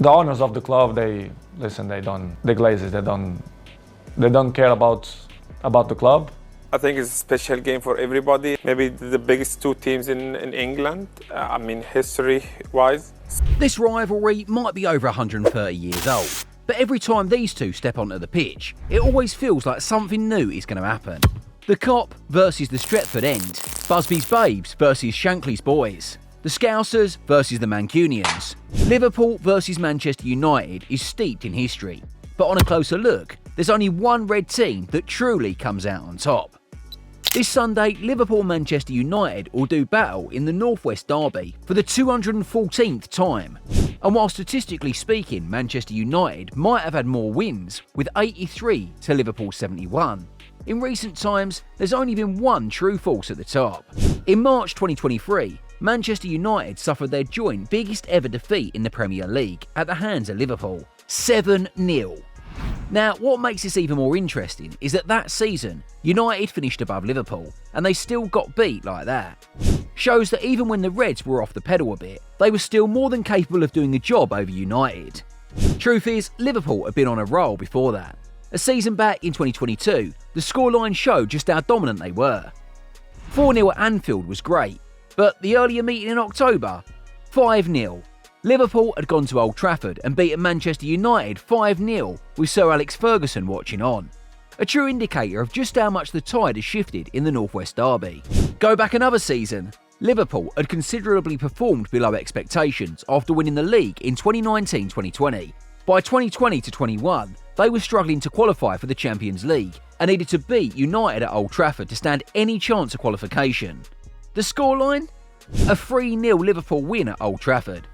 The owners of the club, the Glazers, they don't care about the club. I think it's a special game for everybody. Maybe the biggest two teams in England, history-wise. This rivalry might be over 130 years old, but every time these two step onto the pitch, it always feels like something new is going to happen. The Cop versus the Stretford End, Busby's Babes versus Shankly's Boys, the Scousers versus the Mancunians. Liverpool versus Manchester United is steeped in history, but on a closer look, there's only one red team that truly comes out on top. This Sunday, Liverpool and Manchester United will do battle in the North West Derby for the 214th time. And while statistically speaking, Manchester United might have had more wins, with 83 to Liverpool's 71, in recent times, there's only been one true force at the top. In March 2023, Manchester United suffered their joint biggest ever defeat in the Premier League at the hands of Liverpool, 7-0. Now, what makes this even more interesting is that season, United finished above Liverpool, and they still got beat like that. Shows that even when the Reds were off the pedal a bit, they were still more than capable of doing the job over United. Truth is, Liverpool had been on a roll before that. A season back in 2022, the scoreline showed just how dominant they were. 4-0 at Anfield was great, but the earlier meeting in October, 5-0. Liverpool had gone to Old Trafford and beaten Manchester United 5-0 with Sir Alex Ferguson watching on. A true indicator of just how much the tide has shifted in the North West Derby. Go back another season, Liverpool had considerably performed below expectations after winning the league in 2019-2020. By 2020-21, they were struggling to qualify for the Champions League and needed to beat United at Old Trafford to stand any chance of qualification. The scoreline? A 3-0 Liverpool win at Old Trafford.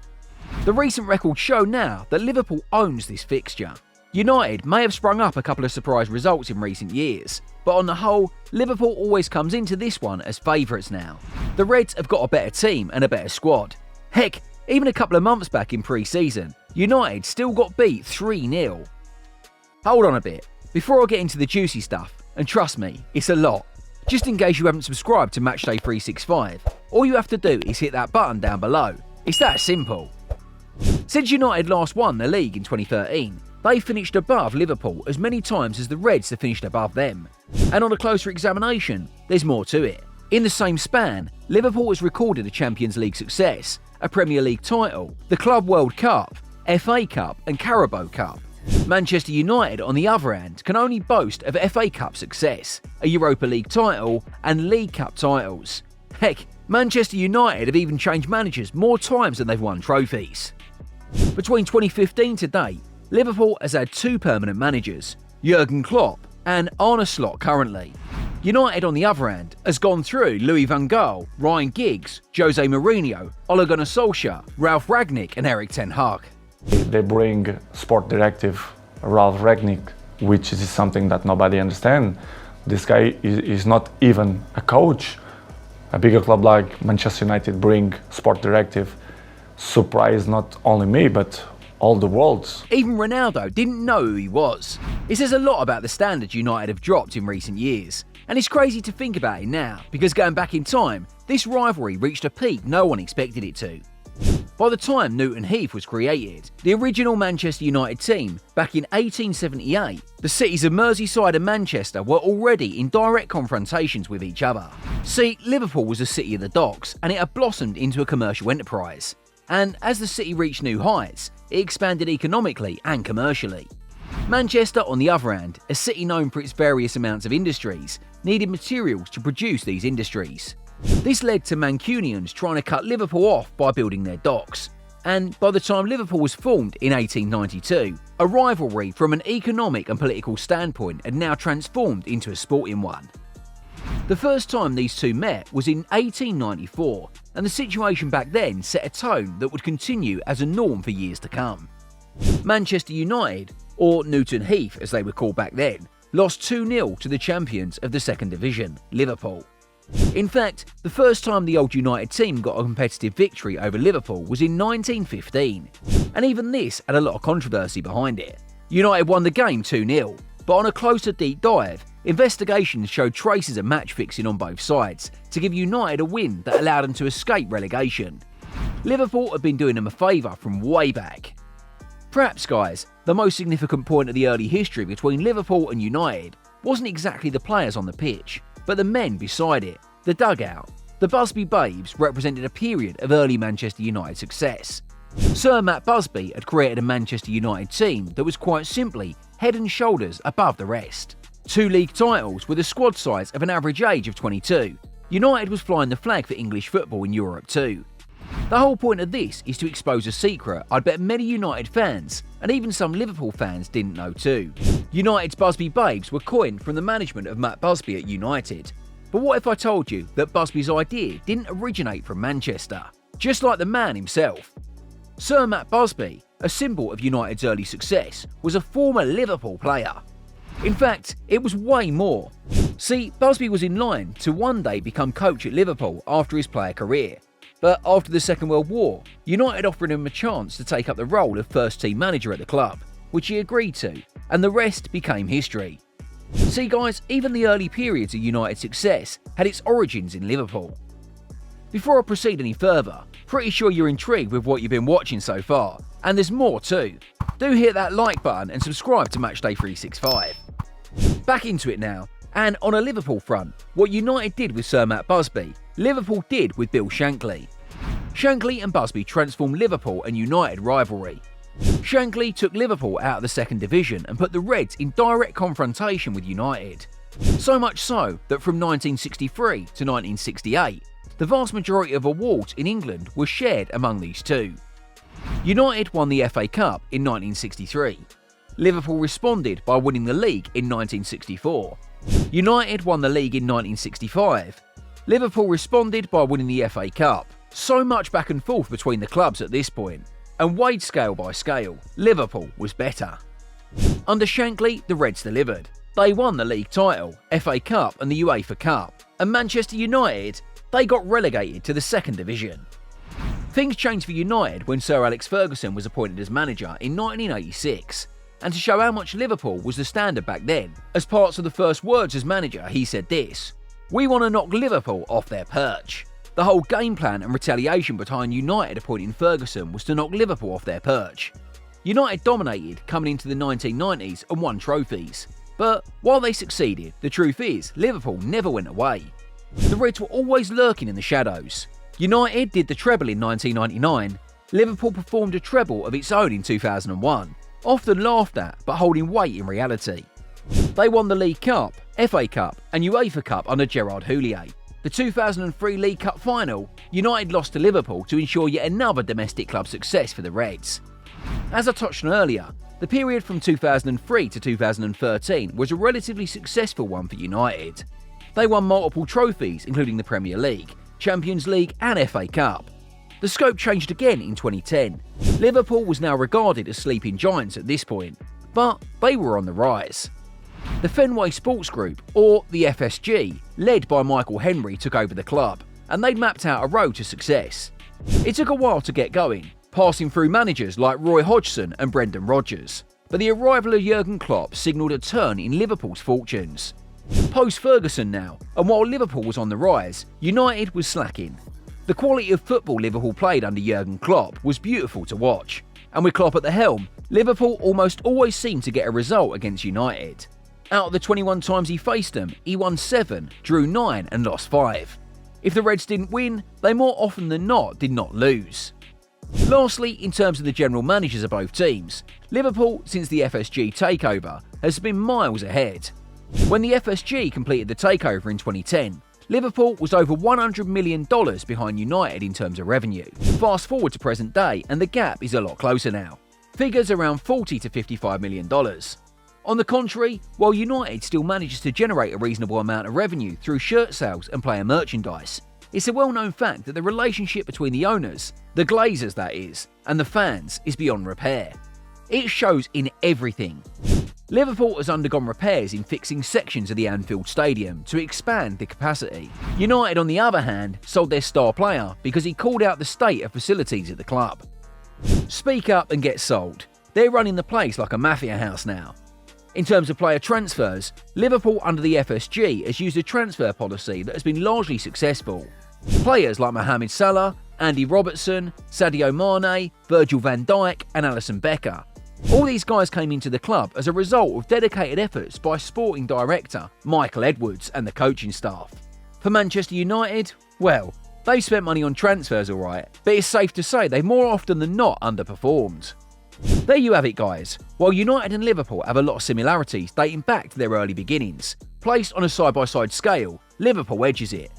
The recent records show now that Liverpool owns this fixture. United may have sprung up a couple of surprise results in recent years, but on the whole, Liverpool always comes into this one as favourites now. The Reds have got a better team and a better squad. Heck, even a couple of months back in pre-season, United still got beat 3-0. Hold on a bit, before I get into the juicy stuff, and trust me, it's a lot. Just in case you haven't subscribed to Matchday 365, all you have to do is hit that button down below. It's that simple. Since United last won the league in 2013, they finished above Liverpool as many times as the Reds have finished above them. And on a closer examination, there's more to it. In the same span, Liverpool has recorded a Champions League success, a Premier League title, the Club World Cup, FA Cup and Carabao Cup. Manchester United, on the other hand, can only boast of FA Cup success, a Europa League title and League Cup titles. Heck, Manchester United have even changed managers more times than they've won trophies. Between 2015 to date, Liverpool has had two permanent managers, Jurgen Klopp and Arne Slot currently. United, on the other hand, has gone through Louis van Gaal, Ryan Giggs, Jose Mourinho, Ole Gunnar Solskjaer, Ralf Rangnick and Erik ten Hag. They bring sport directive Ralf Rangnick, which is something that nobody understands. This guy is not even a coach. A bigger club like Manchester United bring sport directive. Surprised not only me, but all the world. Even Ronaldo didn't know who he was. It says a lot about the standards United have dropped in recent years. And it's crazy to think about it now, because going back in time, this rivalry reached a peak no one expected it to. By the time Newton Heath was created, the original Manchester United team, back in 1878, the cities of Merseyside and Manchester were already in direct confrontations with each other. See, Liverpool was a city of the docks, and it had blossomed into a commercial enterprise. And as the city reached new heights, it expanded economically and commercially. Manchester, on the other hand, a city known for its various amounts of industries, needed materials to produce these industries. This led to Mancunians trying to cut Liverpool off by building their docks. And by the time Liverpool was formed in 1892, a rivalry from an economic and political standpoint had now transformed into a sporting one. The first time these two met was in 1894, and the situation back then set a tone that would continue as a norm for years to come. Manchester United, or Newton Heath as they were called back then, lost 2-0 to the champions of the second division, Liverpool. In fact, the first time the old United team got a competitive victory over Liverpool was in 1915, and even this had a lot of controversy behind it. United won the game 2-0, but on a closer deep dive, investigations showed traces of match fixing on both sides to give United a win that allowed them to escape relegation. Liverpool had been doing them a favour from way back. Perhaps, guys, the most significant point of the early history between Liverpool and United wasn't exactly the players on the pitch, but the men beside it, the dugout. The Busby Babes represented a period of early Manchester United success. Sir Matt Busby had created a Manchester United team that was quite simply head and shoulders above the rest. 2 league titles with a squad size of an average age of 22. United was flying the flag for English football in Europe too. The whole point of this is to expose a secret I'd bet many United fans, and even some Liverpool fans, didn't know too. United's Busby Babes were coined from the management of Matt Busby at United. But what if I told you that Busby's idea didn't originate from Manchester? Just like the man himself. Sir Matt Busby, a symbol of United's early success, was a former Liverpool player. In fact, it was way more. See, Busby was in line to one day become coach at Liverpool after his player career. But after the Second World War, United offered him a chance to take up the role of first-team manager at the club, which he agreed to, and the rest became history. See guys, even the early periods of United's success had its origins in Liverpool. Before I proceed any further, pretty sure you're intrigued with what you've been watching so far, and there's more too. Do hit that like button and subscribe to Matchday 365. Back into it now, and on a Liverpool front, what United did with Sir Matt Busby, Liverpool did with Bill Shankly. Shankly and Busby transformed Liverpool and United rivalry. Shankly took Liverpool out of the second division and put the Reds in direct confrontation with United. So much so that from 1963 to 1968, the vast majority of awards in England were shared among these two. United won the FA Cup in 1963. Liverpool responded by winning the league in 1964. United won the league in 1965. Liverpool responded by winning the FA Cup. So much back and forth between the clubs at this point, and weighed scale by scale, Liverpool was better. Under Shankly, the Reds delivered. They won the league title, FA Cup and the UEFA Cup, and Manchester United, they got relegated to the second division. Things changed for United when Sir Alex Ferguson was appointed as manager in 1986. And to show how much Liverpool was the standard back then, as parts of the first words as manager, he said this: "We want to knock Liverpool off their perch." The whole game plan and retaliation behind United appointing Ferguson was to knock Liverpool off their perch. United dominated coming into the 1990s and won trophies. But while they succeeded, the truth is, Liverpool never went away. The Reds were always lurking in the shadows. United did the treble in 1999. Liverpool performed a treble of its own in 2001. Often laughed at, but holding weight in reality. They won the League Cup, FA Cup and UEFA Cup under Gerard Houllier. The 2003 League Cup final, United lost to Liverpool to ensure yet another domestic club success for the Reds. As I touched on earlier, the period from 2003 to 2013 was a relatively successful one for United. They won multiple trophies including the Premier League, Champions League and FA Cup. The scope changed again in 2010. Liverpool was now regarded as sleeping giants at this point, but they were on the rise. The Fenway Sports Group, or the FSG, led by Michael Henry, took over the club, and they'd mapped out a road to success. It took a while to get going, passing through managers like Roy Hodgson and Brendan Rodgers, but the arrival of Jurgen Klopp signalled a turn in Liverpool's fortunes. Post-Ferguson now, and while Liverpool was on the rise, United was slacking. The quality of football Liverpool played under Jurgen Klopp was beautiful to watch, and with Klopp at the helm, Liverpool almost always seemed to get a result against United. Out of the 21 times he faced them, he won 7, drew 9 and lost 5. If the Reds didn't win, they more often than not did not lose. Lastly, in terms of the general managers of both teams, Liverpool, since the FSG takeover, has been miles ahead. When the FSG completed the takeover in 2010, Liverpool was over $100 million behind United in terms of revenue. Fast forward to present day and the gap is a lot closer now. Figures around $40 to $55 million. On the contrary, while United still manages to generate a reasonable amount of revenue through shirt sales and player merchandise, it's a well-known fact that the relationship between the owners, the Glazers that is, and the fans is beyond repair. It shows in everything. Liverpool has undergone repairs in fixing sections of the Anfield Stadium to expand the capacity. United, on the other hand, sold their star player because he called out the state of facilities at the club. Speak up and get sold. They're running the place like a mafia house now. In terms of player transfers, Liverpool under the FSG has used a transfer policy that has been largely successful. Players like Mohamed Salah, Andy Robertson, Sadio Mane, Virgil van Dijk and Alisson Becker All these guys came into the club as a result of dedicated efforts by sporting director Michael Edwards and the coaching staff. For Manchester United, well, they've spent money on transfers alright, but it's safe to say they've more often than not underperformed. There you have it, guys. While United and Liverpool have a lot of similarities dating back to their early beginnings, placed on a side-by-side scale, Liverpool edges it.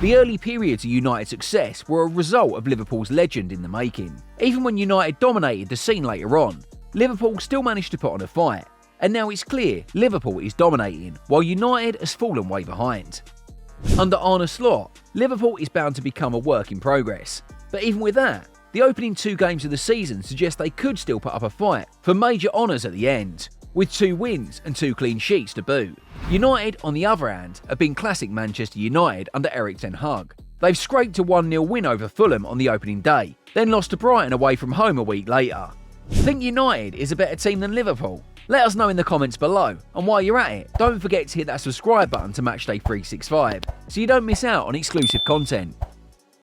The early periods of United's success were a result of Liverpool's legend in the making. Even when United dominated the scene later on, Liverpool still managed to put on a fight, and now it's clear Liverpool is dominating, while United has fallen way behind. Under Arne Slot, Liverpool is bound to become a work in progress, but even with that, the opening 2 games of the season suggest they could still put up a fight for major honours at the end, with 2 wins and 2 clean sheets to boot. United, on the other hand, have been classic Manchester United under Erik ten Hag. They've scraped a 1-0 win over Fulham on the opening day, then lost to Brighton away from home a week later. Think United is a better team than Liverpool? Let us know in the comments below, and while you're at it, don't forget to hit that subscribe button to Matchday 365 so you don't miss out on exclusive content.